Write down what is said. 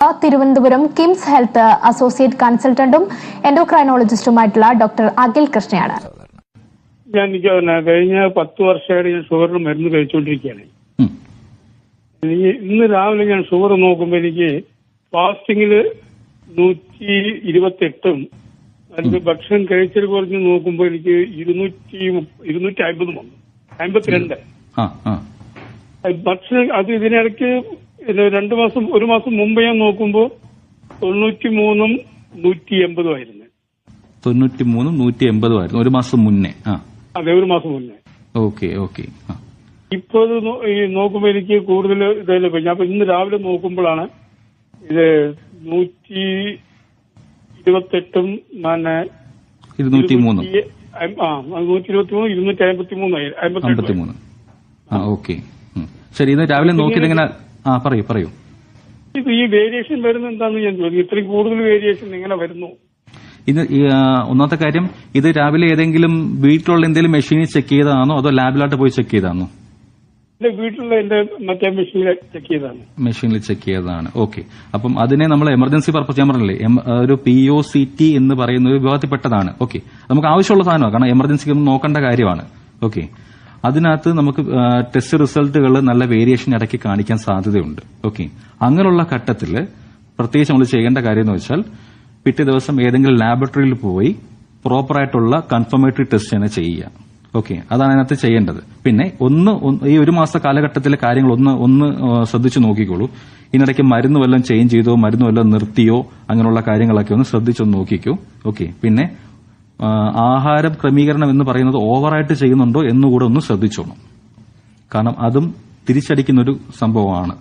Thiruvananthapuram KIMS health associate കൺസൾട്ടന്റും എൻഡോക്രൈനോളജിസ്റ്റുമായിട്ടുള്ള doctor Akhil കൃഷ്ണയാണ്. ഞാൻ കഴിഞ്ഞ 10 വർഷമായിട്ട് ഞാൻ ഷുഗറിന് മരുന്ന് കഴിച്ചുകൊണ്ടിരിക്കുകയാണ്. ഇന്ന് രാവിലെ ഞാൻ ഷുഗർ നോക്കുമ്പോൾ എനിക്ക് ഫാസ്റ്റിംഗില് 128 അതിന് ഭക്ഷണം കഴിച്ചത് കുറഞ്ഞ് നോക്കുമ്പോൾ എനിക്ക് 250 വന്നു, 52. ഭക്ഷണം അത് ഇതിനിടയ്ക്ക് 1 മാസം മുമ്പ് ഞാൻ നോക്കുമ്പോൾ 93 180 ആയിരുന്നു. 93 180 ആയിരുന്നു 1 മാസം മുന്നേ. അതെ, 1 മാസം മുന്നേ. ഓക്കെ. ഇപ്പൊ നോക്കുമ്പോ എനിക്ക് കൂടുതൽ ഇതല്ലേ. അപ്പൊ ഇന്ന് രാവിലെ നോക്കുമ്പോഴാണ് ഇത് 128 223 223 ഓക്കെ. ശരി, ഇത് രാവിലെ നോക്കിയത് എങ്ങനെ? പറയൂ. ഇത് ഈ വേരിയേഷൻ വരുന്ന എന്താണെന്ന് ഞാൻ ചോദിക്കും. ഇത്രയും കൂടുതൽ വേരിയേഷൻ എങ്ങനെ വരുന്നു? ഇത് ഒന്നാമത്തെ കാര്യം, ഇത് രാവിലെ ഏതെങ്കിലും വീട്ടിലുള്ള എന്തെങ്കിലും മെഷീനിൽ ചെക്ക് ചെയ്തതാണോ അതോ ലാബിലോട്ട് പോയി ചെക്ക് ചെയ്താണോ? വീട്ടിലുള്ള എന്റെ മറ്റേ മെഷീനിൽ ചെക്ക് ചെയ്തതാണ്. മെഷീനിൽ ചെക്ക് ചെയ്തതാണ്. ഓക്കെ. അപ്പം അതിനെ നമ്മൾ എമർജൻസി പർപ്പസ്, ഞാൻ പറഞ്ഞില്ലേ, ഒരു POCT എന്ന് പറയുന്ന ഒരു വിഭാഗത്തിൽപ്പെട്ടതാണ്. ഓക്കെ, നമുക്ക് ആവശ്യമുള്ള സാധനമാണ്, കാരണം എമർജൻസിക്ക് നോക്കേണ്ട കാര്യമാണ്. ഓക്കെ, അതിനകത്ത് നമുക്ക് ടെസ്റ്റ് റിസൾട്ടുകൾ നല്ല വേരിയേഷൻ ഇടയ്ക്ക് കാണിക്കാൻ സാധ്യതയുണ്ട്. ഓക്കെ, അങ്ങനെയുള്ള ഘട്ടത്തിൽ പ്രത്യേകിച്ച് നമ്മൾ ചെയ്യേണ്ട കാര്യം എന്ന് വെച്ചാൽ പിറ്റേ ദിവസം ഏതെങ്കിലും ലാബറട്ടറിയിൽ പോയി പ്രോപ്പറായിട്ടുള്ള കൺഫർമേറ്ററി ടെസ്റ്റ് തന്നെ ചെയ്യുക. ഓക്കെ, അതാണ് അതിനകത്ത് ചെയ്യേണ്ടത്. പിന്നെ ഈ 1 മാസ കാലഘട്ടത്തിലെ കാര്യങ്ങൾ ഒന്ന് ശ്രദ്ധിച്ചു നോക്കിക്കോളൂ. ഇതിനിടയ്ക്ക് മരുന്ന് വല്ലതും ചേഞ്ച് ചെയ്തോ മരുന്ന് വല്ലതും നിർത്തിയോ അങ്ങനെയുള്ള കാര്യങ്ങളൊക്കെ ഒന്ന് ശ്രദ്ധിച്ചൊന്ന് നോക്കിക്കോ. ഓക്കെ, പിന്നെ ആഹാരം ക്രമീകരണം എന്ന് പറയുന്നത് ഓവറായിട്ട് ചെയ്യുന്നുണ്ടോ എന്നുകൂടെ ഒന്ന് ശ്രദ്ധിച്ചോണം, കാരണം അതും തിരിച്ചടിക്കുന്നൊരു സംഭവമാണ്.